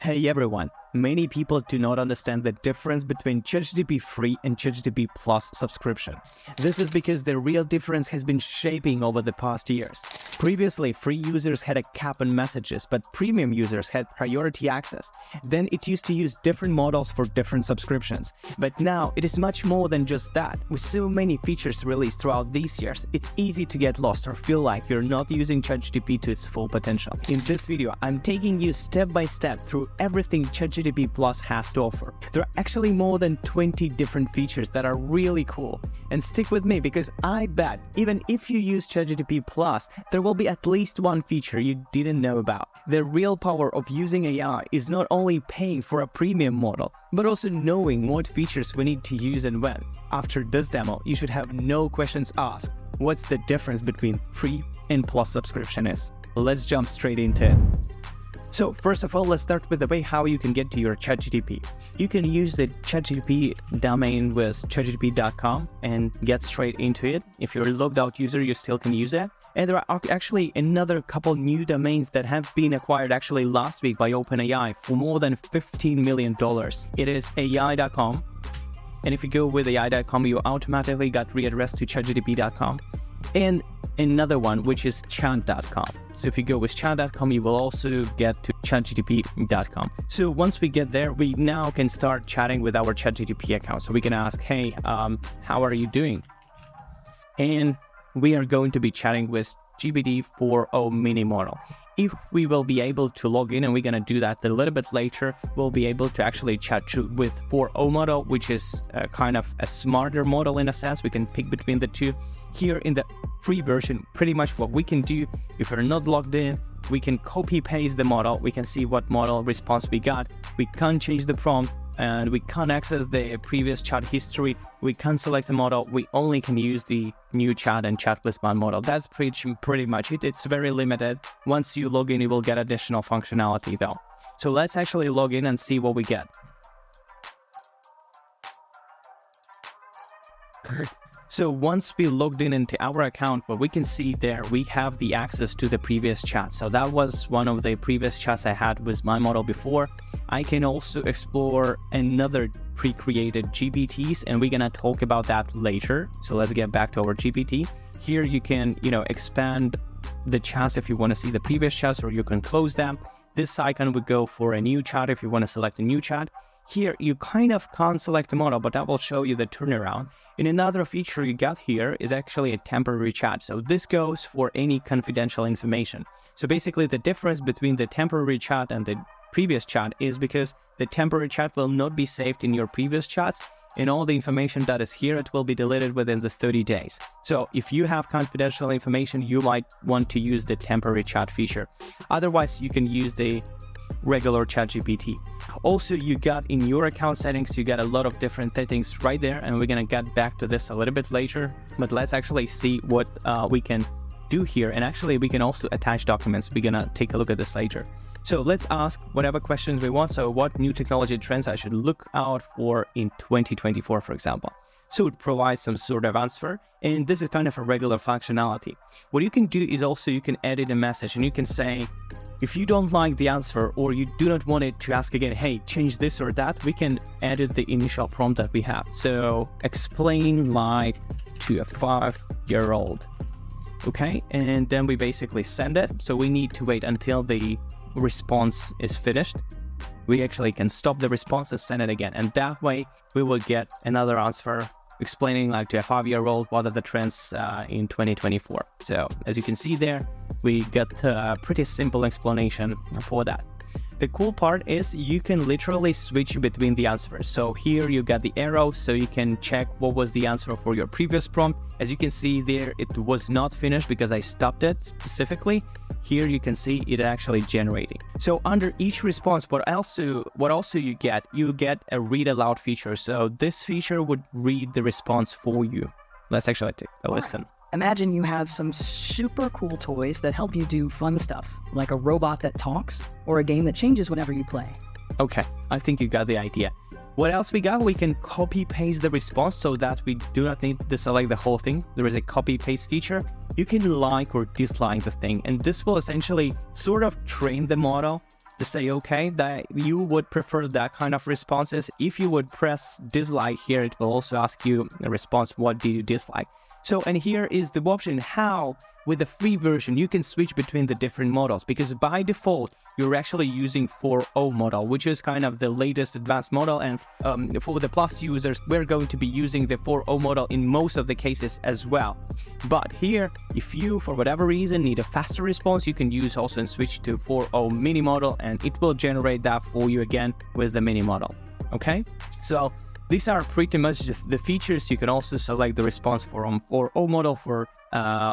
Hey everyone, many people do not understand the difference between ChatGPT Free and ChatGPT Plus subscription. This is because the real difference has been shaping over the past years. Previously, free users had a cap on messages, but premium users had priority access. Then it used to use different models for different subscriptions. But now it is much more than just that. With so many features released throughout these years, it's easy to get lost or feel like you're not using ChatGPT to its full potential. In this video, I'm taking you step by step through everything ChatGPT Plus has to offer. There are actually more than 20 different features that are really cool. And stick with me because I bet even if you use ChatGPT Plus, there will be at least one feature you didn't know about. The real power of using AI is not only paying for a premium model, but also knowing what features we need to use and when. After this demo, you should have no questions asked. What's the difference between free and plus subscription is? Let's jump straight into it. So first of all, let's start with the way how you can get to your ChatGPT. You can use the ChatGPT domain with chatgpt.com and get straight into it. If you're a logged out user, you still can use it. And there are actually another couple new domains that have been acquired actually last week by OpenAI for more than $15 million. It is AI.com. And if you go with AI.com, you automatically got readdressed to chatgpt.com. And another one, which is chat.com. So if you go with chat.com, you will also get to chatgpt.com. So once we get there, we now can start chatting with our ChatGPT account. So we can ask, hey, how are you doing? And we are going to be chatting with GPT-4o mini model. If we will be able to log in, and we're going to do that a little bit later, we'll be able to actually chat with 4o model, which is kind of a smarter model in a sense. We can pick between the two. Here in the free version, pretty much what we can do, if we're not logged in, we can copy paste the model. We can see what model response we got. We can't change the prompt and we can't access the previous chat history. We can't select a model. We only can use the new chat and chat with one model. That's pretty much it. It's very limited. Once you log in, you will get additional functionality though. So let's actually log in and see what we get. So once we logged in into our account, what we can see there, we have the access to the previous chat. So that was one of the previous chats I had with my model before. I can also explore another pre-created GPTs, and we're gonna talk about that later. So let's get back to our GPT. Here you can, expand the chats if you want to see the previous chats, or you can close them. This icon would go for a new chat if you want to select a new chat. Here you kind of can't select a model, but I will show you the turnaround. And another feature you got here is actually a temporary chat. So this goes for any confidential information. So basically the difference between the temporary chat and the previous chat is because the temporary chat will not be saved in your previous chats, and all the information that is here, it will be deleted within the 30 days. So if you have confidential information, you might want to use the temporary chat feature. Otherwise, you can use the regular ChatGPT. Also, you got in your account settings, you got a lot of different settings right there, and we're gonna get back to this a little bit later, but let's actually see what we can do here. And actually we can also attach documents. We're gonna take a look at this later. So let's ask whatever questions we want. So what new technology trends I should look out for in 2024, for example. So it provides some sort of answer, and this is kind of a regular functionality. What you can do is also you can edit a message, and you can say, if you don't like the answer or you do not want it to ask again, hey, change this or that, we can edit the initial prompt that we have. So explain like to a 5-year-old. Okay, and then we basically send it. So we need to wait until the response is finished. We actually can stop the response and send it again. And that way we will get another answer explaining like to a 5-year-old what are the trends in 2024. So as you can see there, we got a pretty simple explanation for that. The cool part is you can literally switch between the answers. So here you got the arrow, so you can check what was the answer for your previous prompt. As you can see there, it was not finished because I stopped it specifically. Here you can see it actually generating. So under each response, what also you get a read aloud feature. So this feature would read the response for you. Let's actually take a listen. Imagine you have some super cool toys that help you do fun stuff, like a robot that talks or a game that changes whenever you play. Okay, I think you got the idea. What else we got? We can copy paste the response so that we do not need to select the whole thing. There is a copy paste feature. You can like or dislike the thing, and this will essentially sort of train the model to say okay, that you would prefer that kind of responses. If you would press dislike here, it will also ask you a response, what did you dislike? So, and here is the option how with the free version you can switch between the different models, because by default you're actually using 4.0 model, which is kind of the latest advanced model, and for the Plus users we're going to be using the 4.0 model in most of the cases as well. But here, if you for whatever reason need a faster response, you can use also and switch to 4.0 mini model, and it will generate that for you again with the mini model. Okay, so these are pretty much the features. You can also select the response from 4.0 model for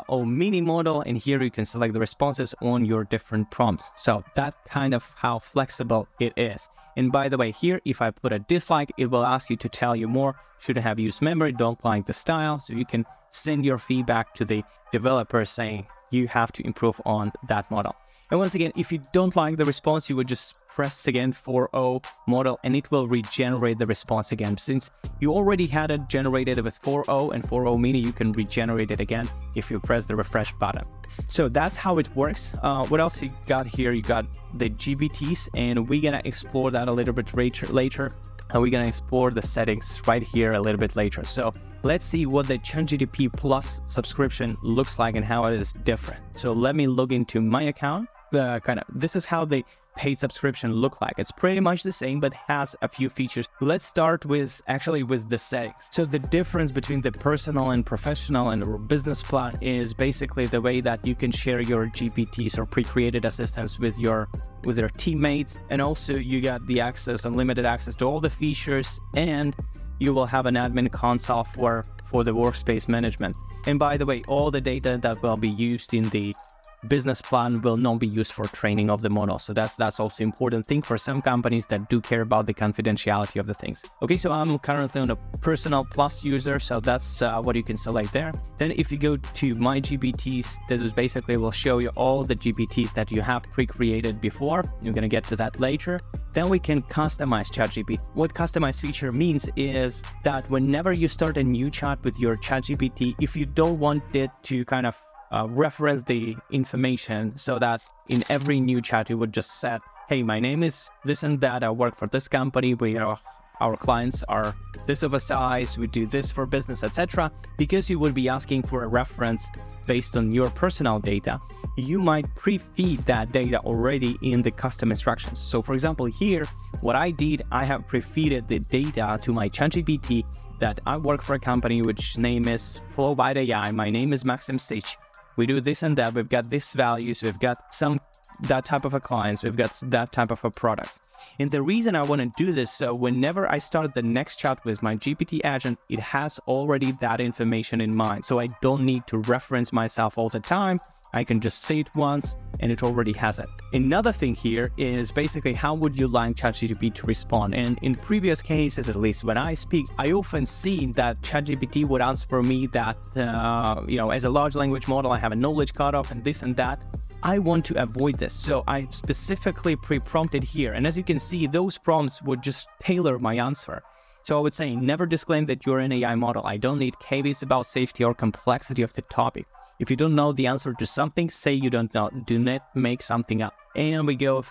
or mini model, and here you can select the responses on your different prompts. So that kind of how flexible it is. And by the way, here if I put a dislike, it will ask you to tell you more. Shouldn't have used memory, don't like the style. So you can send your feedback to the developer saying you have to improve on that model. And once again, if you don't like the response, you would just press again 4.0 model and it will regenerate the response again. Since you already had it generated with 4.0 and 4.0 mini, you can regenerate it again if you press the refresh button. So that's how it works. What else you got here? You got the GPTs, and we're gonna explore that a little bit later. And we're gonna explore the settings right here a little bit later. So let's see what the ChatGPT Plus subscription looks like and how it is different. So let me log into my account. This is how the paid subscription look like. It's pretty much the same, but has a few features. Let's start with the settings. So the difference between the personal and professional and business plan is basically the way that you can share your GPTs or pre-created assistants with your teammates, and also you got the unlimited access to all the features, and you will have an admin console for the workspace management. And by the way, all the data that will be used in the business plan will not be used for training of the model. So that's also important thing for some companies that do care about the confidentiality of the things. Okay, so I'm currently on a personal plus user, so that's what you can select there. Then if you go to my GPTs, that is basically will show you all the GPTs that you have pre-created before. You're gonna get to that later. Then we can customize ChatGPT. What customize feature means is that whenever you start a new chat with your ChatGPT, if you don't want it to kind of reference the information, so that in every new chat you would just set, hey, my name is this and that, I work for this company, our clients are this of a size, we do this for business, etc. Because you would be asking for a reference based on your personal data, you might pre-feed that data already in the custom instructions. So for example, here, what I did, I have pre-feeded the data to my ChatGPT that I work for a company which name is Flow by AI, my name is Maxim Stitch. We do this and that, we've got these values, we've got that type of a clients, we've got that type of a products. And the reason I want to do this, so whenever I start the next chat with my GPT agent, it has already that information in mind. So I don't need to reference myself all the time. I can just say it once and it already has it. Another thing here is basically how would you like ChatGPT to respond? And in previous cases, at least when I speak, I often see that ChatGPT would answer for me that, as a large language model, I have a knowledge cutoff and this and that. I want to avoid this. So I specifically pre-prompted here. And as you can see, those prompts would just tailor my answer. So I would say, never disclaim that you're an AI model. I don't need caveats about safety or complexity of the topic. If you don't know the answer to something, say you don't know. Do not make something up. And we go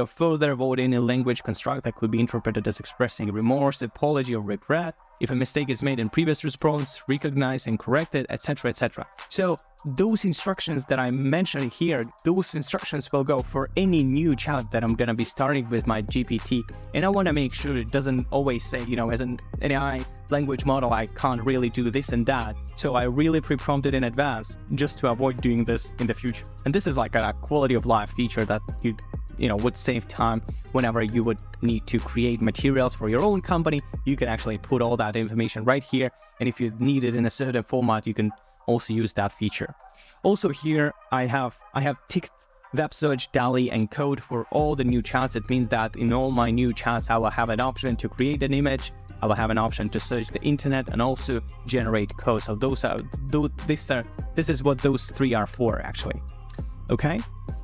further, avoid any language construct that could be interpreted as expressing remorse, apology, or regret. If a mistake is made in previous response, recognize and correct it, etc., etc. So those instructions that I mentioned here, those instructions will go for any new chat that I'm going to be starting with my GPT. And I want to make sure it doesn't always say, as an AI language model, I can't really do this and that. So I really pre-prompted in advance just to avoid doing this in the future. And this is like a quality of life feature that you would save time whenever you would need to create materials for your own company. You can actually put all that information right here. And if you need it in a certain format, you can also use that feature. Also here, I have ticked web search, DALL-E, and code for all the new chats. It means that in all my new chats, I will have an option to create an image. I will have an option to search the internet and also generate code. So this is what those three are for, actually. Okay.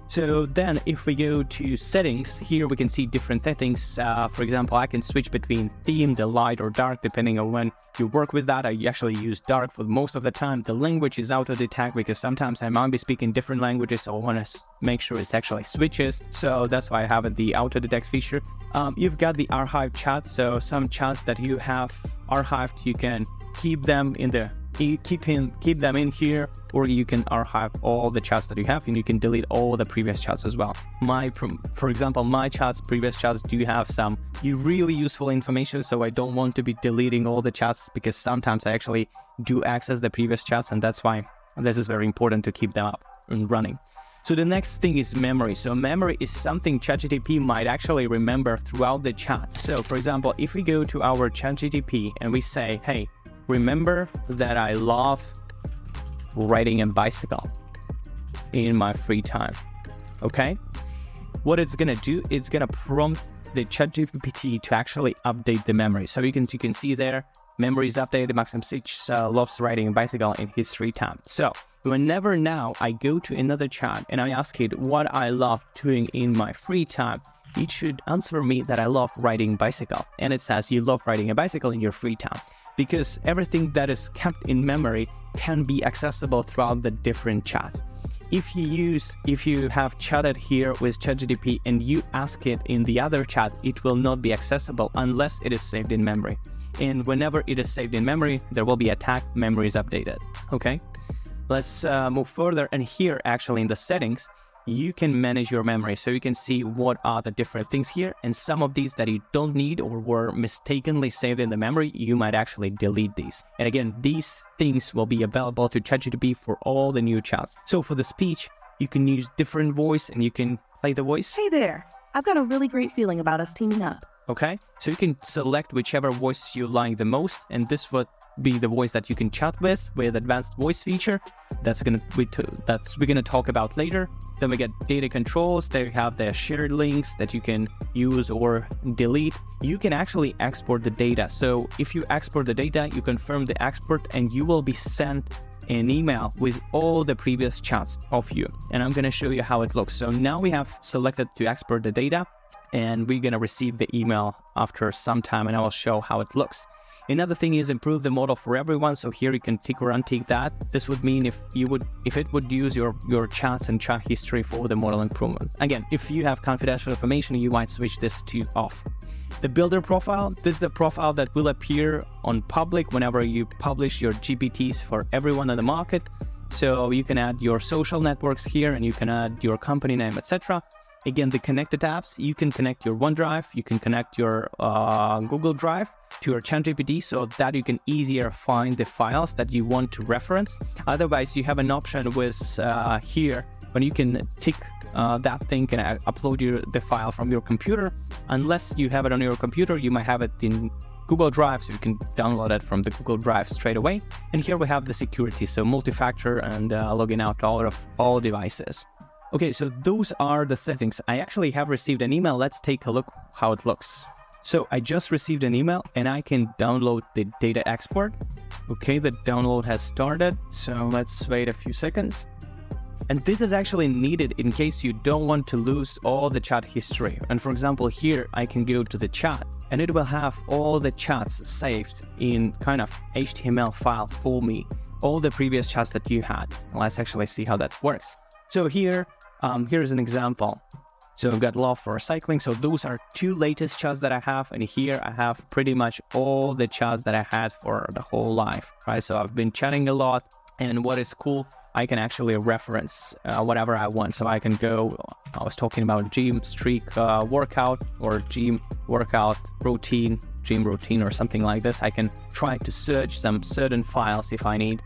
So then if we go to settings, here we can see different settings. For example, I can switch between theme, the light or dark, depending on when you work with that. I actually use dark for most of the time. The language is auto detect because sometimes I might be speaking different languages, so I want to make sure it's actually switches. So that's why I have the auto detect feature. You've got the archive chat. So some chats that you have archived, you can keep them in the keep them in here, or you can archive all the chats that you have and you can delete all the previous chats as well. For example, my previous chats do have some really useful information, so I don't want to be deleting all the chats because sometimes I actually do access the previous chats, and that's why this is very important to keep them up and running. So the next thing is memory. So memory is something ChatGPT might actually remember throughout the chat. So for example, if we go to our ChatGPT and we say, hey, remember that I love riding a bicycle in my free time. Okay, what it's gonna do, it's gonna prompt the ChatGPT to actually update the memory. So you can see there, memory is updated. Maxim Sich loves riding a bicycle in his free time. So whenever now I go to another chat and I ask it what I love doing in my free time, it should answer me that I love riding bicycle. And it says you love riding a bicycle in your free time, because everything that is kept in memory can be accessible throughout the different chats. If you have chatted here with ChatGPT and you ask it in the other chat, it will not be accessible unless it is saved in memory. And whenever it is saved in memory, there will be a tag memory is updated. Okay, let's move further. And here actually in the settings, you can manage your memory. So you can see what are the different things here, and some of these that you don't need or were mistakenly saved in the memory, you might actually delete these. And again, these things will be available to ChatGPT for all the new chats. So for the speech, you can use different voice and you can play the voice. Hey there, I've got a really great feeling about us teaming up. Okay, so you can select whichever voice you like the most, and this would be the voice that you can chat with advanced voice feature. We're gonna talk about later. Then we get data controls. There you have the shared links that you can use or delete. You can actually export the data. So if you export the data, you confirm the export and you will be sent an email with all the previous chats of you. And I'm gonna show you how it looks. So now we have selected to export the data, and we're gonna receive the email after some time, and I will show how it looks. Another thing is improve the model for everyone. So here you can tick or untick that. This would mean if it would use your chats and chat history for the model improvement. Again, if you have confidential information, you might switch this to off. The builder profile, this is the profile that will appear on public whenever you publish your GPTs for everyone in the market. So you can add your social networks here, and you can add your company name, etc. Again, the connected apps, you can connect your OneDrive, you can connect your Google Drive to your ChatGPT so that you can easier find the files that you want to reference. Otherwise, you have an option with here when you can tick that thing and upload the file from your computer. Unless you have it on your computer, you might have it in Google Drive, so you can download it from the Google Drive straight away. And here we have the security, so multi-factor and logging out all devices. Okay, so those are the settings. I actually have received an email. Let's take a look how it looks. So I just received an email and I can download the data export. Okay, the download has started. So let's wait a few seconds. And this is actually needed in case you don't want to lose all the chat history. And for example, here I can go to the chat and it will have all the chats saved in kind of HTML file for me. All the previous chats that you had. Let's actually see how that works. So here's an example. So I've got love for recycling. So those are two latest chats that I have. And here I have pretty much all the chats that I had for the whole life, right? So I've been chatting a lot. And what is cool, I can actually reference whatever I want. So I can go, I was talking about gym streak workout or gym workout routine, gym routine or something like this. I can try to search some certain files if I need.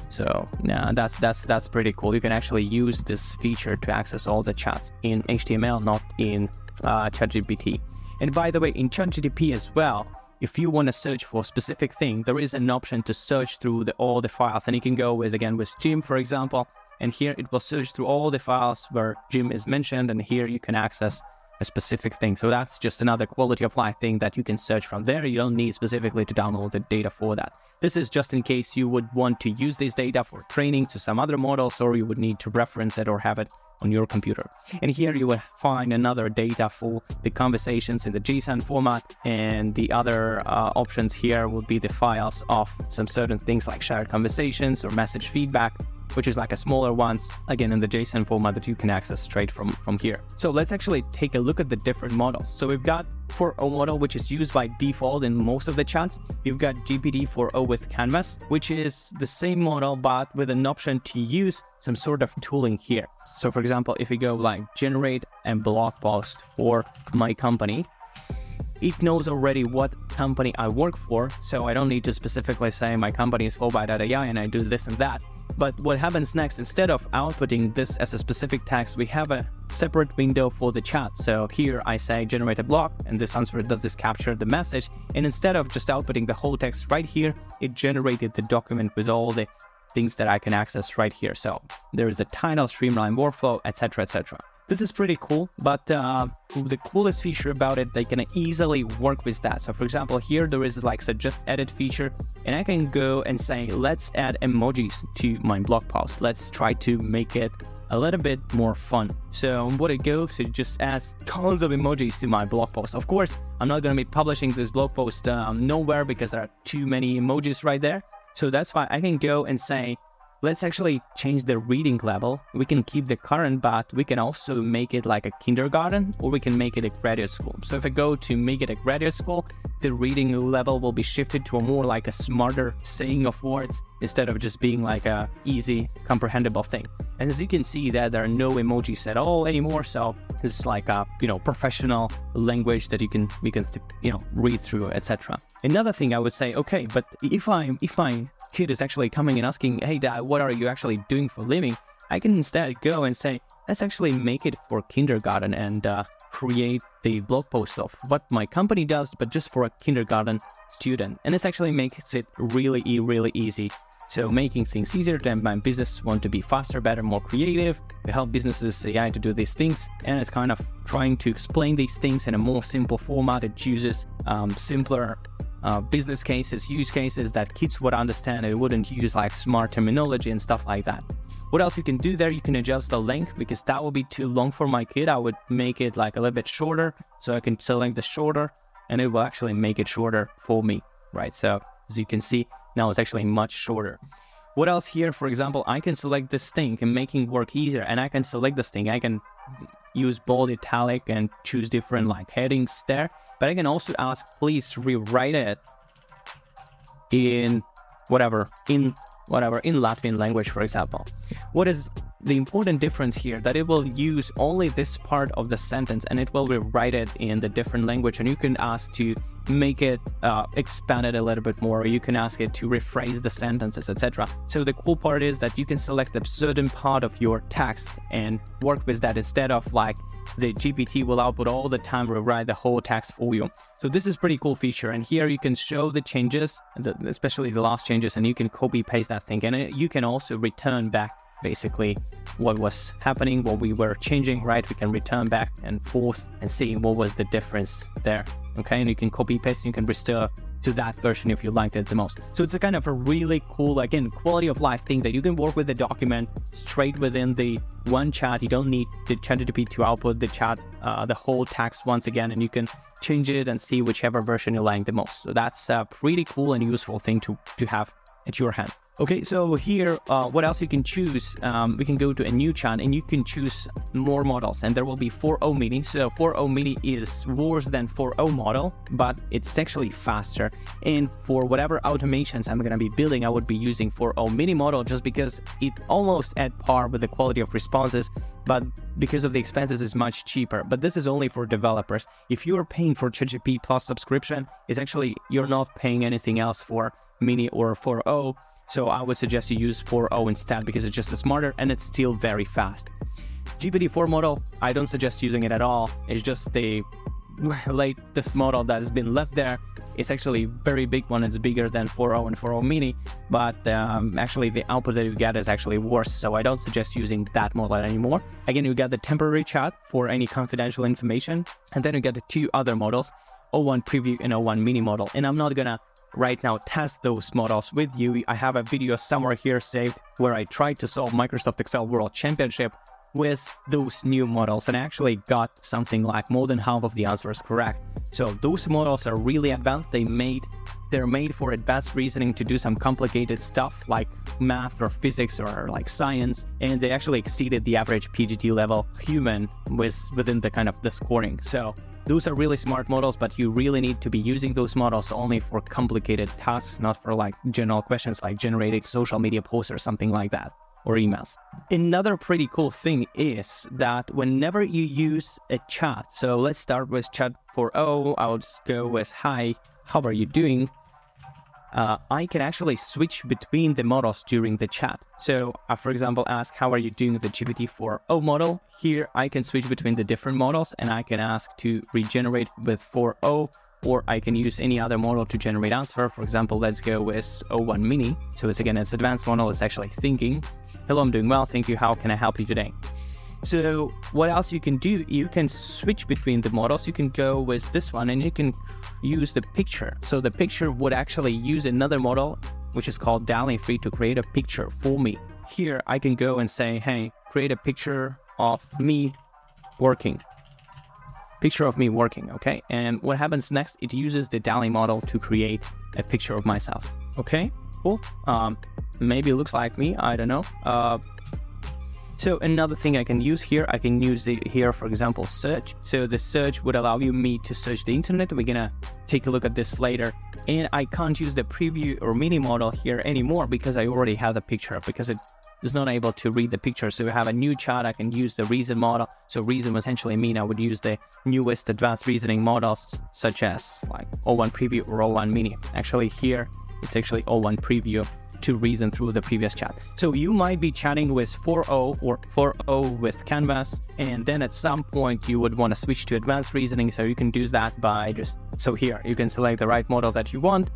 So yeah, that's pretty cool. You can actually use this feature to access all the chats in HTML, not in ChatGPT. And by the way, in ChatGPT as well, if you want to search for a specific thing, there is an option to search through all the files. And you can go with gym, for example, and here it will search through all the files where gym is mentioned, and here you can access a specific thing. So that's just another quality of life thing that you can search from there. You don't need specifically to download the data for that. This is just in case you would want to use this data for training to some other models, or you would need to reference it or have it on your computer. And here you will find another data for the conversations in the JSON format, and the other options here will be the files of some certain things like shared conversations or message feedback, which is like a smaller ones, again in the JSON format that you can access straight from here. So let's actually take a look at the different models. So we've got 4o model, which is used by default in most of the chats. You've got GPT-4o with Canvas, which is the same model, but with an option to use some sort of tooling here. So for example, if we go like generate a blog post for my company, it knows already what company I work for. So I don't need to specifically say my company is Flowby.ai and I do this and that. But what happens next, instead of outputting this as a specific text, we have a separate window for the chat. So here I say generate a blog, and this answer does this capture the message. And instead of just outputting the whole text right here, it generated the document with all the things that I can access right here. So there is a title, streamline workflow, etc., etc. This is pretty cool, but the coolest feature about it, they can easily work with that. So for example, here there is like suggest edit feature, and I can go and say, let's add emojis to my blog post. Let's try to make it a little bit more fun. So what it goes, it just adds tons of emojis to my blog post. Of course, I'm not going to be publishing this blog post nowhere because there are too many emojis right there. So that's why I can go and say, let's actually change the reading level. We can keep the current, but we can also make it like a kindergarten, or we can make it a graduate school. So if I go to make it a graduate school, the reading level will be shifted to a more like a smarter saying of words, instead of just being like a easy comprehensible thing. And as you can see that there are no emojis at all anymore. So it's like a, professional language that we can read through, etc. Another thing I would say, okay, but if my kid is actually coming and asking, hey dad, what are you actually doing for a living? I can instead go and say, let's actually make it for kindergarten and create the blog post of what my company does, but just for a kindergarten student. And this actually makes it really easy. So making things easier to my business want to be faster, better, more creative, to help businesses AI to do these things. And it's kind of trying to explain these things in a more simple format. It uses simpler business cases, use cases that kids would understand. It wouldn't use like smart terminology and stuff like that. What else you can do there? You can adjust the length, because that would be too long for my kid. I would make it like a little bit shorter, so I can select the shorter, and it will actually make it shorter for me, right? So as you can see, now it's actually much shorter. What else here? For example, I can select this thing and making work easier, and I can select this thing. I can use bold, italic, and choose different like headings there. But I can also ask, please rewrite it in Latvian language, for example. What is the important difference here? That it will use only this part of the sentence, and it will rewrite it in the different language. And you can ask to make it expand it a little bit more, or you can ask it to rephrase the sentences, etc. So the cool part is that you can select a certain part of your text and work with that, instead of like the GPT will output all the time, rewrite the whole text for you. So this is pretty cool feature. And here you can show the changes, especially the last changes, and you can copy paste that thing. And you can also return back basically what was happening, what we were changing, right? We can return back and forth and see what was the difference there. Okay, and you can copy paste, you can restore to that version if you liked it the most. So it's a kind of a really cool, again, quality of life thing that you can work with the document straight within the one chat. You don't need the ChatGPT to output the chat, the whole text once again, and you can change it and see whichever version you like the most. So that's a pretty cool and useful thing to have at your hand. Okay, so here, what else you can choose? We can go to a new chat and you can choose more models, and there will be 4o mini. So 4o mini is worse than 4o model, but it's actually faster. And for whatever automations I'm going to be building, I would be using 4o mini model, just because it almost at par with the quality of responses, but because of the expenses is much cheaper. But this is only for developers. If you are paying for ChatGPT Plus subscription, it's actually, you're not paying anything else for mini or 4o. So I would suggest you use 4o instead, because it's just smarter and it's still very fast. GPT-4 model, I don't suggest using it at all. It's just the latest model that has been left there. It's actually very big one. It's bigger than 4o and 4o mini, but actually the output that you get is actually worse. So I don't suggest using that model anymore. Again, you get the temporary chat for any confidential information, and then you get the two other models, O1 preview and O1 mini model. And I'm not gonna right now test those models with you. I have a video somewhere here saved where I tried to solve Microsoft Excel World Championship with those new models and actually got something like more than half of the answers correct. So those models are really advanced. They're made for advanced reasoning to do some complicated stuff like math or physics or like science, and they actually exceeded the average PGT level human within the kind of the scoring. So those are really smart models, but you really need to be using those models only for complicated tasks, not for like general questions like generating social media posts or something like that, or emails. Another pretty cool thing is that whenever you use a chat, so let's start with chat 4.0, I'll just go with, hi, how are you doing? I can actually switch between the models during the chat. So for example, ask, how are you doing with the GPT 4.0 model? Here, I can switch between the different models and I can ask to regenerate with 4.0, or I can use any other model to generate answer. For example, let's go with 0.1 mini. So it's advanced model, it's actually thinking. Hello, I'm doing well, thank you, how can I help you today? So what else you can do? You can switch between the models. You can go with this one and you can use the picture. So the picture would actually use another model, which is called DALL-E 3, to create a picture for me. Here, I can go and say, hey, create a picture of me working. Picture of me working, okay? And what happens next? It uses the DALL-E model to create a picture of myself. Okay, cool. Maybe it looks like me, I don't know. So another thing I can use here, I can use here, for example, search. So the search would allow me to search the internet. We're gonna take a look at this later. And I can't use the preview or mini model here anymore because I already have the picture, because it is not able to read the picture. So we have a new chat, I can use the reason model. So reason would essentially mean I would use the newest advanced reasoning models, such as like 0.1 preview or 0.1 mini. Actually here, it's actually 0.1 preview to reason through the previous chat. So you might be chatting with 4.0 or 4.0 with Canvas, and then at some point you would want to switch to advanced reasoning. So you can do that by so here, you can select the right model that you want,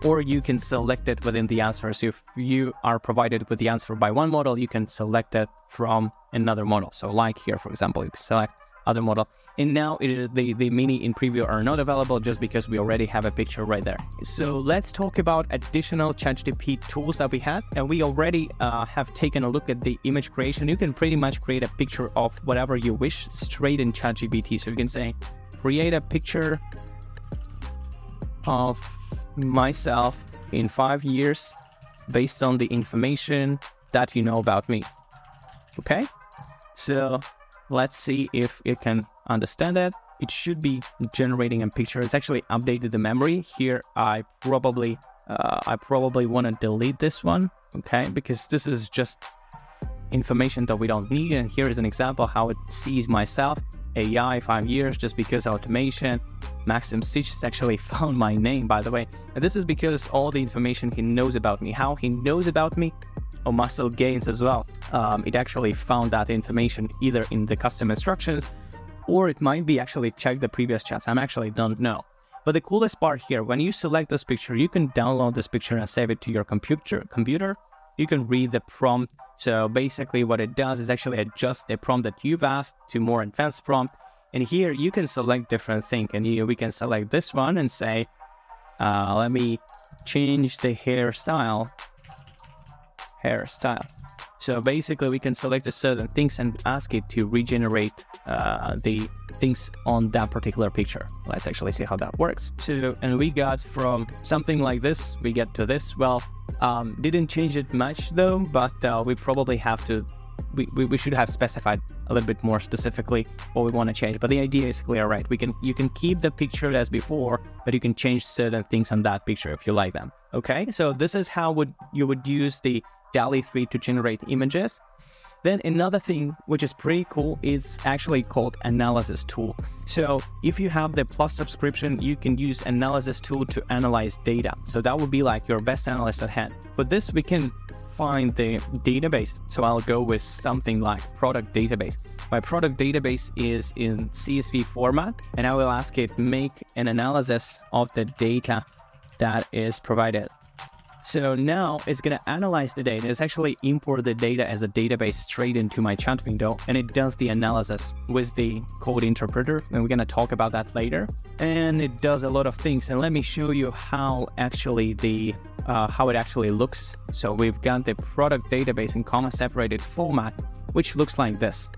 or you can select it within the answers. If you are provided with the answer by one model, you can select it from another model. So like here, for example, you can select other model. And now the mini in preview are not available just because we already have a picture right there. So let's talk about additional ChatGPT tools that we had. And we already have taken a look at the image creation. You can pretty much create a picture of whatever you wish straight in ChatGPT. So you can say, create a picture of myself in 5 years based on the information that you know about me. Okay, so let's see if it can understand it. It should be generating a picture. It's actually updated the memory. Here, I probably want to delete this one, okay? Because this is just information that we don't need. And here is an example how it sees myself. AI 5 years, just because automation. Maxim Stitch actually found my name, by the way. And this is because all the information he knows about me. How he knows about me? Or muscle gains as well. It actually found that information either in the custom instructions, or it might be actually check the previous chats. I actually don't know. But the coolest part here, when you select this picture, you can download this picture and save it to your computer. You can read the prompt. So basically what it does is actually adjust the prompt that you've asked to more advanced prompt. And here you can select different things. And here we can select this one and say, let me change the hairstyle. So basically we can select a certain things and ask it to regenerate the things on that particular picture. Let's actually see how that works. So, and we got from something like this, we get to this. Well, didn't change it much though, but we probably have to, we should have specified a little bit more specifically what we want to change. But the idea is clear, right? You can keep the picture as before, but you can change certain things on that picture if you like them. Okay, so this is how you would use the DALL-E 3 to generate images. Then another thing which is pretty cool is actually called analysis tool. So if you have the Plus subscription, you can use analysis tool to analyze data. So that would be like your best analyst at hand. For this, we can find the database. So I'll go with something like product database. My product database is in CSV format, and I will ask it make an analysis of the data that is provided. So now it's going to analyze the data. It's actually import the data as a database straight into my chat window, and it does the analysis with the code interpreter, and we're going to talk about that later. And it does a lot of things, and let me show you how actually how it actually looks. So we've got the product database in comma separated format, which looks like this.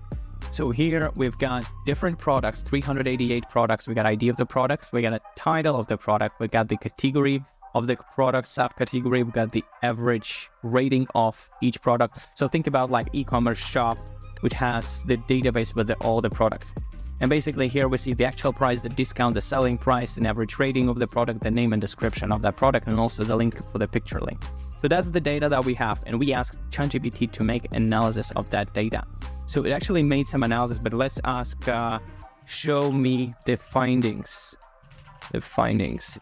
So here we've got different products, 388 products. We got ID of the products, we got a title of the product, we got the category of the product, subcategory, we got the average rating of each product. So think about like e-commerce shop, which has the database with all the products. And basically here we see the actual price, the discount, the selling price, an average rating of the product, the name and description of that product, and also the link for the picture link. So that's the data that we have, and we asked ChatGPT to make analysis of that data. So it actually made some analysis, but let's ask, show me the findings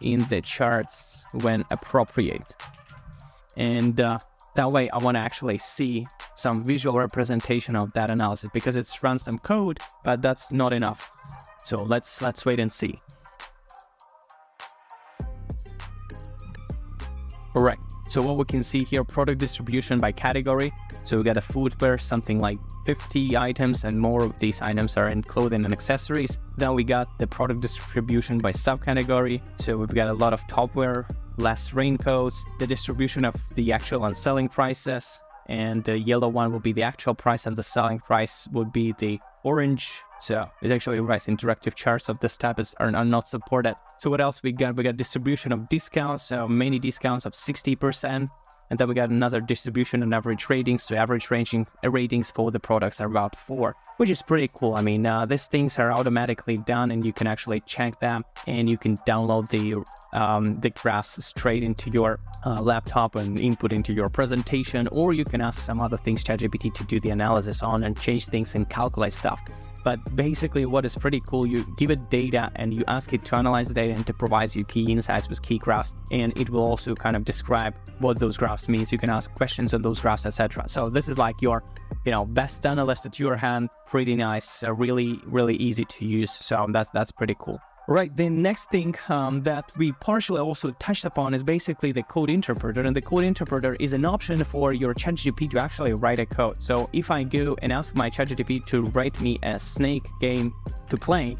in the charts when appropriate. And that way I want to actually see some visual representation of that analysis, because it's run some code, but that's not enough. So let's wait and see. All right. So what we can see here, product distribution by category. So we got a footwear, something like 50 items, and more of these items are in clothing and accessories. Then we got the product distribution by subcategory. So we've got a lot of topwear, less raincoats, the distribution of the actual and selling prices. And the yellow one will be the actual price, and the selling price would be the orange. So it actually writes interactive charts of this type are not supported. So what else we got? We got distribution of discounts, so many discounts of 60%. And then we got another distribution and average ratings. So average ratings for the products are about 4, which is pretty cool. I mean, these things are automatically done, and you can actually check them, and you can download the graphs straight into your laptop and input into your presentation, or you can ask some other things ChatGPT to do the analysis on and change things and calculate stuff. But basically what is pretty cool, you give it data and you ask it to analyze the data and to provide you key insights with key graphs, and it will also kind of describe what those graphs means. You can ask questions on those graphs, etc. So this is like your, best analyst at your hand. Pretty nice, really easy to use. So that's pretty cool. Right, the next thing that we partially also touched upon is basically the code interpreter. And the code interpreter is an option for your ChatGPT to actually write a code. So if I go and ask my ChatGPT to write me a snake game to play,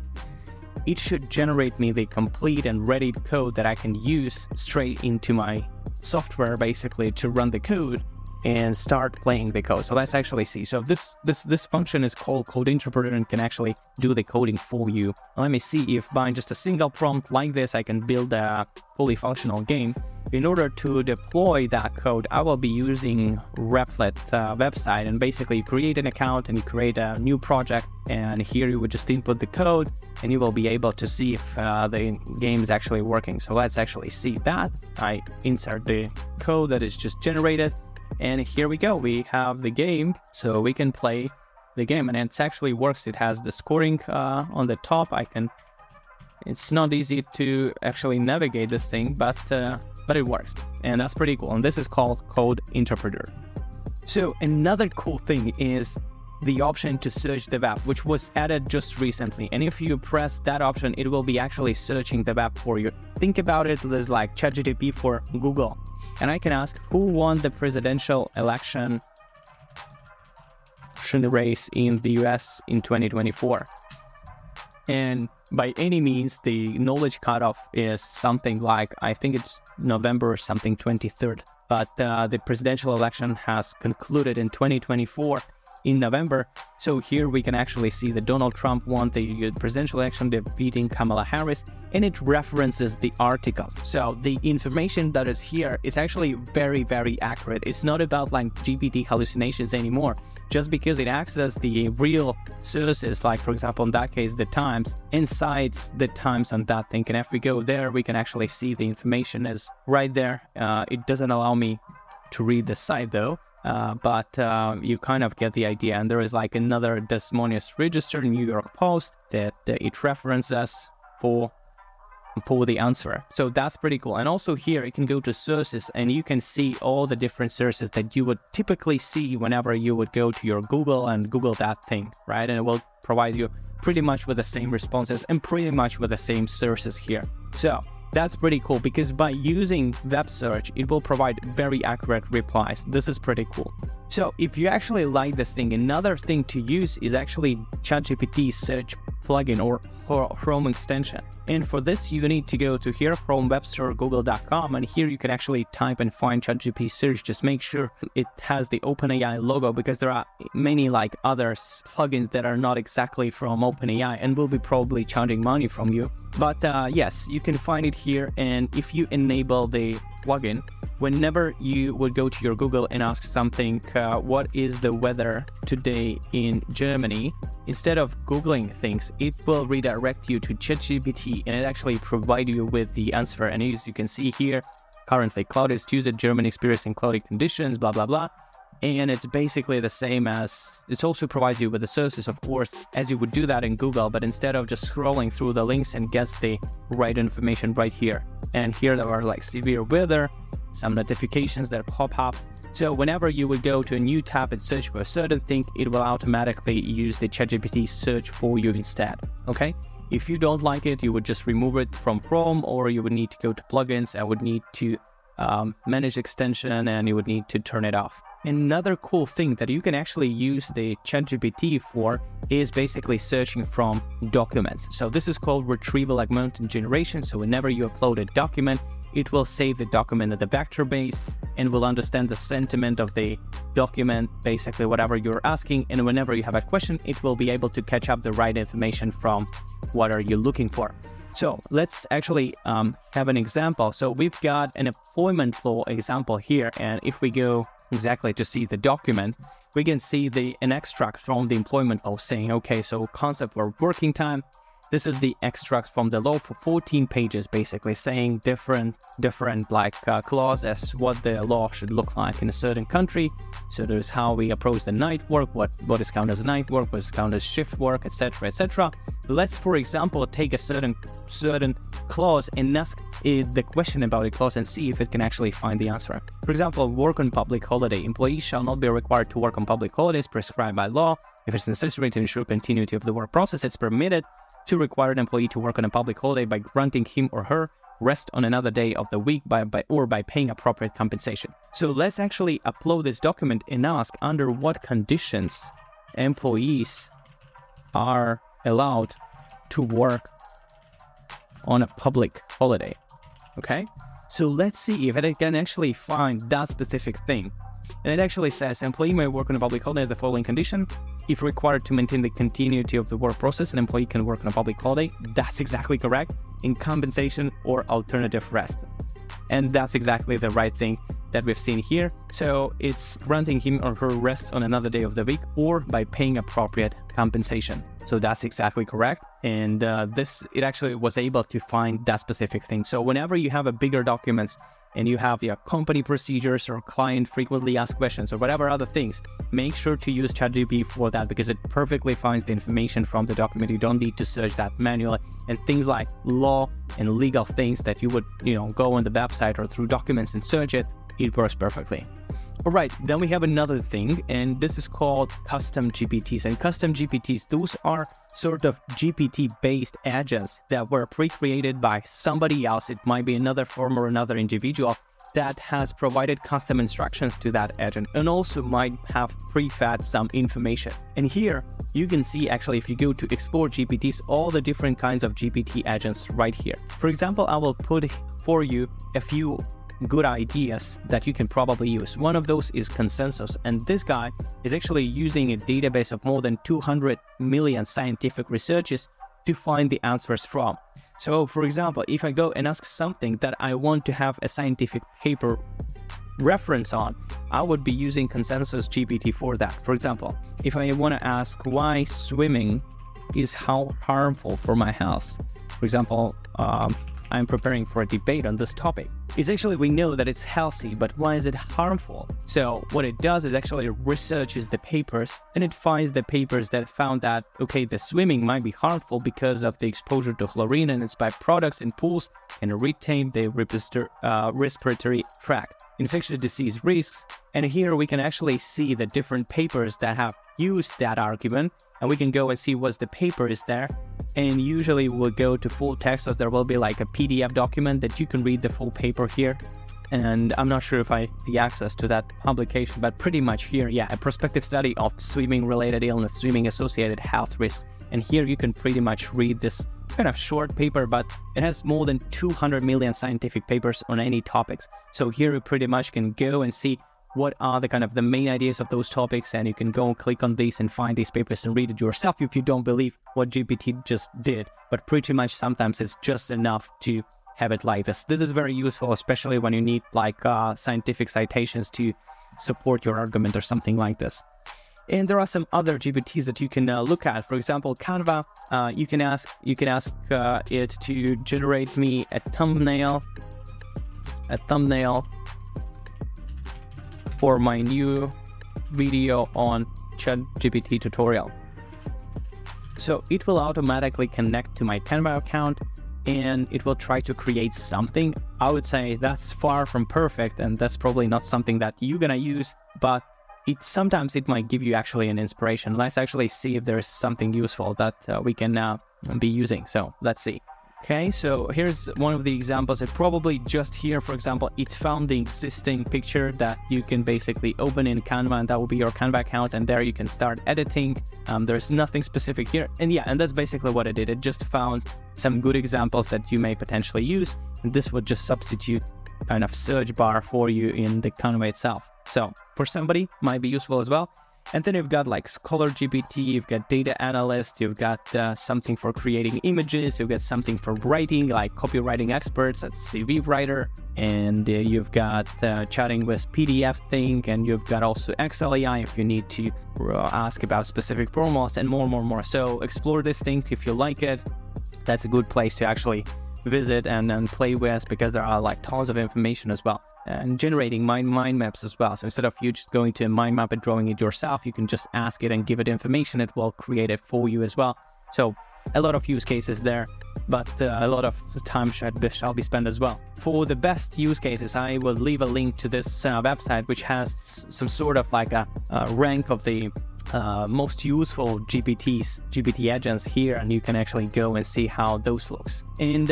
it should generate me the complete and ready code that I can use straight into my software, basically, to run the code and start playing the code. So let's actually see. So this function is called code interpreter and can actually do the coding for you. Let me see if by just a single prompt like this, I can build a fully functional game. In order to deploy that code, I will be using Replit website, and basically you create an account and you create a new project, and here you would just input the code and you will be able to see if the game is actually working. So let's actually see that. I insert the code that is just generated, and here we go. We have the game, so we can play the game, and it actually works. It has the scoring on the top. It's not easy to actually navigate this thing, but it works, and that's pretty cool. And this is called code interpreter. So another cool thing is the option to search the web, which was added just recently. And if you press that option, it will be actually searching the web for you. Think about it as like ChatGPT for Google. And I can ask who won the presidential election race in the US in 2024. And by any means, the knowledge cutoff is something like, I think it's November something 23rd. But the presidential election has concluded in 2024 in November. So here we can actually see that Donald Trump won the presidential election, defeating Kamala Harris, and it references the articles. So the information that is here is actually very accurate. It's not about like GPT hallucinations anymore. Just because it accesses the real sources, like for example, in that case, the Times, and cites the Times on that thing. And if we go there, we can actually see the information is right there. It doesn't allow me to read the site though. But you kind of get the idea. And there is like another Des Moines Register, New York Post, that it references for the answer. So that's pretty cool. And also here you can go to sources, and you can see all the different sources that you would typically see whenever you would go to your Google and Google that thing, right? And it will provide you pretty much with the same responses and pretty much with the same sources here. So that's pretty cool, because by using web search, it will provide very accurate replies. This is pretty cool. So if you actually like this thing, another thing to use is actually ChatGPT Search plugin or Chrome extension. And for this, you need to go to here, Chrome Web Store, google.com, and here you can actually type and find ChatGPT Search. Just make sure it has the OpenAI logo, because there are many like other plugins that are not exactly from OpenAI and will be probably charging money from you. But yes, you can find it here, and if you enable the plugin, whenever you would go to your Google and ask something, what is the weather today in Germany, instead of Googling things, it will redirect you to ChatGPT and it actually provide you with the answer. And as you can see here, currently cloudy is Tuesday, Germany experiencing cloudy conditions, blah, blah, blah. And it's basically the same as, it also provides you with the sources, of course, as you would do that in Google, but instead of just scrolling through the links and gets the right information right here. And here there are like severe weather, some notifications that pop up. So whenever you would go to a new tab and search for a certain thing, it will automatically use the ChatGPT search for you instead, okay? If you don't like it, you would just remove it from Chrome, or you would need to go to plugins, I would need to manage extension, and you would need to turn it off. Another cool thing that you can actually use the ChatGPT for is basically searching from documents. So this is called retrieval augmented generation. So whenever you upload a document, it will save the document at the vector base and will understand the sentiment of the document, basically whatever you're asking. And whenever you have a question, it will be able to catch up the right information from what are you looking for. So let's actually have an example. So we've got an employment law example here. And if we go exactly to see the document, we can see an extract from the employment law saying, okay, so concept for working time. This is the extract from the law for 14 pages, basically saying different like clauses, what the law should look like in a certain country. So there's how we approach the night work, what is counted as night work, what is counted as shift work, etc., etc. Let's, for example, take a certain clause and ask the question about a clause and see if it can actually find the answer. For example, work on public holiday. Employees shall not be required to work on public holidays prescribed by law. If it's necessary to ensure continuity of the work process, it's permitted to require an employee to work on a public holiday by granting him or her rest on another day of the week by paying appropriate compensation. So let's actually upload this document and ask under what conditions employees are allowed to work on a public holiday. Okay, so let's see if it can actually find that specific thing. And it actually says employee may work on a public holiday the following condition. If required to maintain the continuity of the work process, an employee can work on a public holiday. That's exactly correct. In compensation or alternative rest. And that's exactly the right thing that we've seen here. So it's granting him or her rest on another day of the week or by paying appropriate compensation. So that's exactly correct. And it actually was able to find that specific thing. So whenever you have a bigger documents and you have your company procedures or client frequently asked questions or whatever other things, make sure to use ChatGPT for that, because it perfectly finds the information from the document. You don't need to search that manually. And things like law and legal things that you would, go on the website or through documents and search it, it works perfectly. All right, then we have another thing, and this is called Custom GPTs. And Custom GPTs, those are sort of GPT-based agents that were pre-created by somebody else. It might be another firm or another individual that has provided custom instructions to that agent, and also might have pre-fed some information. And here you can see, actually, if you go to Explore GPTs, all the different kinds of GPT agents right here. For example, I will put for you a few good ideas that you can probably use. One of those is Consensus, and this guy is actually using a database of more than 200 million scientific researches to find the answers from. So for example, if I go and ask something that I want to have a scientific paper reference on, I would be using Consensus GPT for that. For example, if I want to ask why swimming is harmful for my health, for example, I'm preparing for a debate on this topic. Essentially, we know that it's healthy, but why is it harmful? So what it does is actually researches the papers, and it finds the papers that found that, okay, the swimming might be harmful because of the exposure to chlorine and its byproducts in pools and retain the respiratory tract, infectious disease risks. And here we can actually see the different papers that have used that argument, and we can go and see what the paper is there. And usually we'll go to full text, so there will be like a PDF document that you can read the full paper here. And I'm not sure if I have the access to that publication, but pretty much here, yeah, a prospective study of swimming-related illness, swimming-associated health risks And here you can pretty much read this kind of short paper, but it has more than 200 million scientific papers on any topics. So here you pretty much can go and see what are the kind of the main ideas of those topics, and you can go and click on these and find these papers and read it yourself if you don't believe what GPT just did. But pretty much sometimes it's just enough to have it like this. This is very useful, especially when you need like scientific citations to support your argument or something like this. And there are some other GPTs that you can look at. For example, Canva. You can ask it to generate me a thumbnail for my new video on ChatGPT tutorial. So it will automatically connect to my Canva account, and it will try to create something. I would say that's far from perfect, and that's probably not something that you're gonna use, but sometimes it might give you actually an inspiration. Let's actually see if there's something useful that we can be using. So let's see. Okay, so here's one of the examples. It probably just here, for example, it found the existing picture that you can basically open in Canva, and that will be your Canva account, and there you can start editing. There's nothing specific here, and yeah, and that's basically what it did. It just found some good examples that you may potentially use, and this would just substitute kind of search bar for you in the Canva itself. So for somebody, might be useful as well. And then you've got like Scholar GPT, you've got Data Analyst, you've got something for creating images, you've got something for writing, like copywriting experts, that's CV writer, and you've got chatting with PDF thing, and you've got also Excel AI if you need to ask about specific formulas, and more. So explore this thing if you like it. That's a good place to actually visit and play with, because there are like tons of information as well. And generating mind maps as well. So instead of you just going to a mind map and drawing it yourself, you can just ask it and give it information. It will create it for you as well. So a lot of use cases there, but a lot of time shall be spent as well. For the best use cases, I will leave a link to this website, which has some sort of like a rank of the most useful GPT agents here, and you can actually go and see how those looks. And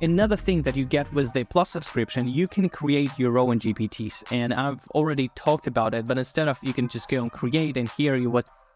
another thing that you get with the Plus subscription, you can create your own GPTs, and I've already talked about it, but instead of you can just go and create, and here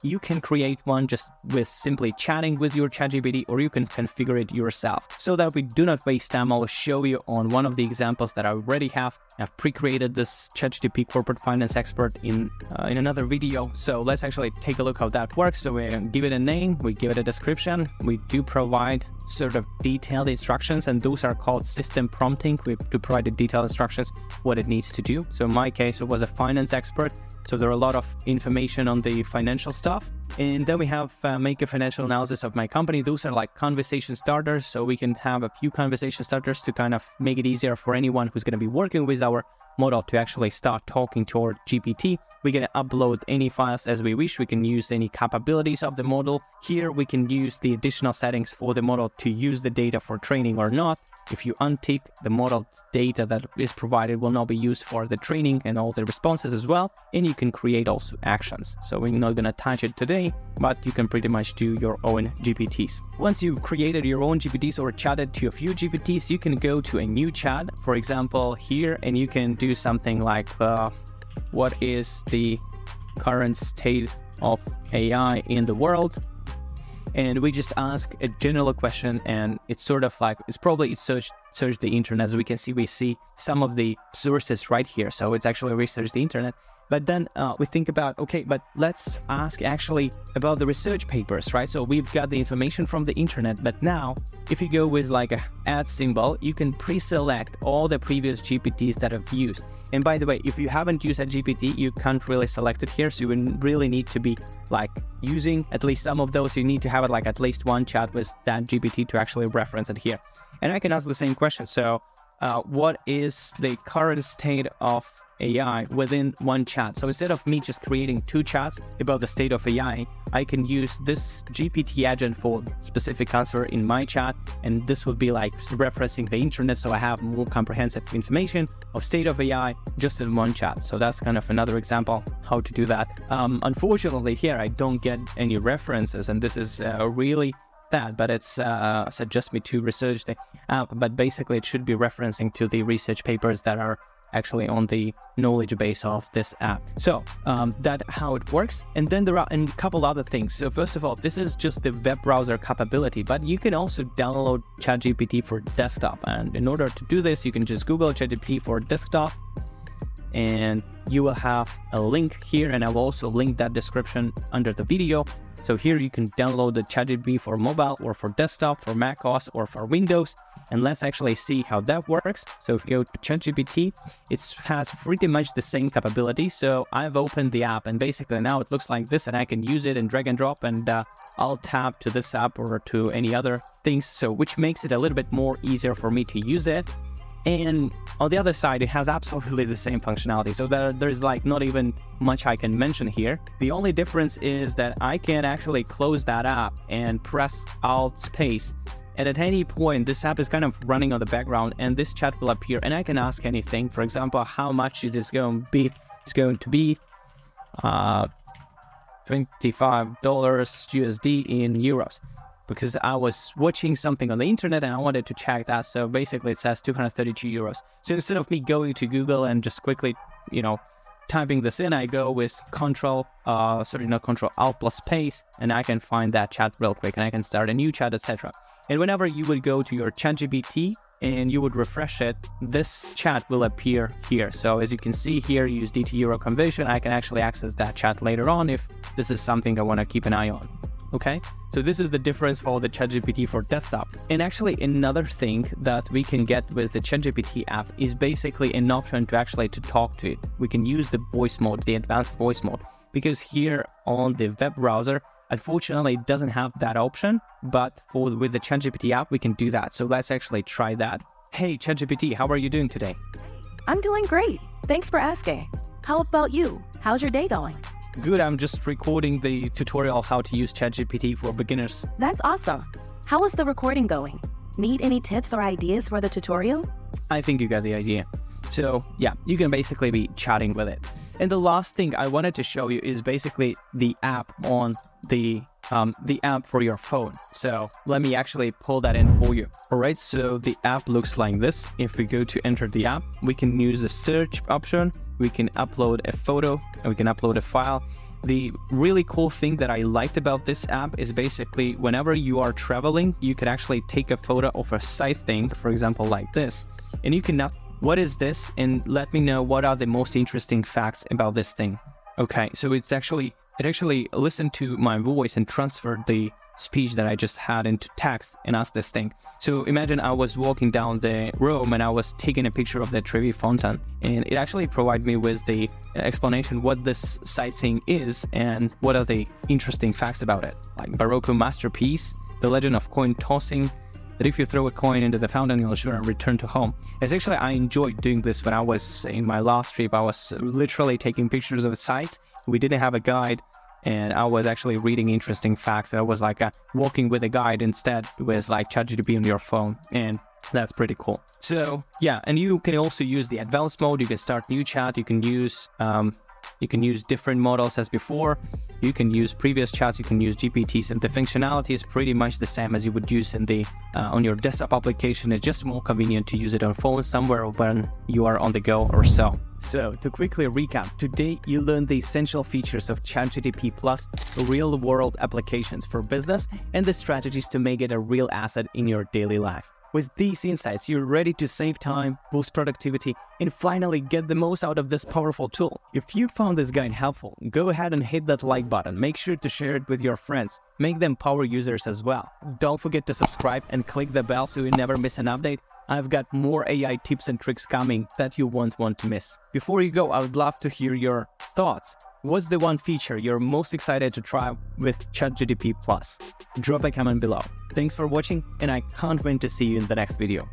you can create one just with simply chatting with your ChatGPT, or you can configure it yourself. So that we do not waste time, I'll show you on one of the examples that I already have. I've pre-created this ChatGPT Corporate Finance Expert in another video. So let's actually take a look how that works. So we give it a name, we give it a description, we do provide sort of detailed instructions, and those are called system prompting. We do provide the detailed instructions, what it needs to do. So in my case, it was a finance expert. So there are a lot of information on the financial stuff. And then we have make a financial analysis of my company. Those are like conversation starters. So we can have a few conversation starters to kind of make it easier for anyone who's going to be working with our model to actually start talking to our GPT. We can upload any files as we wish. We can use any capabilities of the model. Here we can use the additional settings for the model to use the data for training or not. If you untick, the model data that is provided will not be used for the training and all the responses as well. And you can create also actions. So we're not going to touch it today, but you can pretty much do your own GPTs. Once you've created your own GPTs or chatted to a few GPTs, you can go to a new chat, for example, here, and you can do something like, what is the current state of AI in the world? And we just ask a general question, and it's sort of like, it search the internet. As we can see, we see some of the sources right here. So it's actually research the internet. But then we think about, okay, but let's ask actually about the research papers, right? So we've got the information from the internet, but now if you go with like a @ symbol, you can pre-select all the previous GPTs that I've used. And by the way, if you haven't used a GPT, you can't really select it here. So you really need to be like using at least some of those. You need to have it like at least one chat with that GPT to actually reference it here. And I can ask the same question. So what is the current state of AI within one chat? So instead of me just creating two chats about the state of AI, I can use this GPT agent for specific answer in my chat, and this would be like referencing the internet, so I have more comprehensive information of state of AI just in one chat. So that's kind of another example how to do that. Unfortunately here I don't get any references, and this is really that, but it's suggest me to research the app, but basically it should be referencing to the research papers that are actually on the knowledge base of this app. So that's how it works. And then there are a couple other things. So first of all, this is just the web browser capability, but you can also download ChatGPT for desktop. And in order to do this, you can just Google ChatGPT for desktop, and you will have a link here, and I will also link that description under the video. So here you can download the ChatGPT for mobile or for desktop, for macOS or for Windows. And let's actually see how that works. So if you go to ChatGPT, it has pretty much the same capability. So I've opened the app, and basically now it looks like this, and I can use it and drag and drop, and I'll tap to this app or to any other things. So which makes it a little bit more easier for me to use it. And on the other side, it has absolutely the same functionality. So there's like not even much I can mention here. The only difference is that I can actually close that app and press Alt space. And at any point, this app is kind of running on the background, and this chat will appear, and I can ask anything. For example, how much it is going to be. It's going to be $25 USD in euros. Because I was watching something on the internet and I wanted to check that. So basically it says 232 euros. So instead of me going to Google and just quickly, typing this in, I go with Alt plus space, and I can find that chat real quick, and I can start a new chat, etc. And whenever you would go to your ChatGPT and you would refresh it, this chat will appear here. So as you can see here, USD to euro conversion, I can actually access that chat later on if this is something I want to keep an eye on. Okay, so this is the difference for the ChatGPT for desktop. And actually another thing that we can get with the ChatGPT app is basically an option to talk to it. We can use the voice mode, the advanced voice mode, because here on the web browser, unfortunately it doesn't have that option, but with the ChatGPT app, we can do that. So let's actually try that. Hey ChatGPT, how are you doing today? I'm doing great. Thanks for asking. How about you? How's your day going? Good, I'm just recording the tutorial how to use ChatGPT for beginners. That's awesome. How is the recording going? Need any tips or ideas for the tutorial? I think you got the idea. So yeah, you can basically be chatting with it. And the last thing I wanted to show you is basically the app on the app for your phone. So let me actually pull that in for you. All right, so the app looks like this. If we go to enter the app, we can use the search option. We can upload a photo, and we can upload a file. The really cool thing that I liked about this app is basically whenever you are traveling, you could actually take a photo of a side thing, for example, like this, and you can what is this? And let me know what are the most interesting facts about this thing. Okay, so it actually listened to my voice and transferred the speech that I just had into text and asked this thing. So imagine I was walking down the room and I was taking a picture of the Trevi fountain, and it actually provided me with the explanation what this sightseeing is and what are the interesting facts about it, like Baroque masterpiece, the legend of coin tossing, that if you throw a coin into the fountain, you'll sure return to home. Essentially, I enjoyed doing this when I was in my last trip. I was literally taking pictures of sites. We didn't have a guide, and I was actually reading interesting facts. I was like walking with a guide instead with like ChatGPT on your phone, and that's pretty cool. So yeah, and you can also use the advanced mode. You can start new chat. You can use different models as before. You can use previous chats. You can use GPTs, and the functionality is pretty much the same as you would use in the on your desktop application. It's just more convenient to use it on phone somewhere when you are on the go or so. So to quickly recap, today you learned the essential features of ChatGPT Plus, real-world applications for business, and the strategies to make it a real asset in your daily life. With these insights, you're ready to save time, boost productivity, and finally get the most out of this powerful tool. If you found this guide helpful, go ahead and hit that like button. Make sure to share it with your friends. Make them power users as well. Don't forget to subscribe and click the bell so you never miss an update. I've got more AI tips and tricks coming that you won't want to miss. Before you go, I would love to hear your thoughts. What's the one feature you're most excited to try with ChatGPT Plus? Drop a comment below. Thanks for watching, and I can't wait to see you in the next video.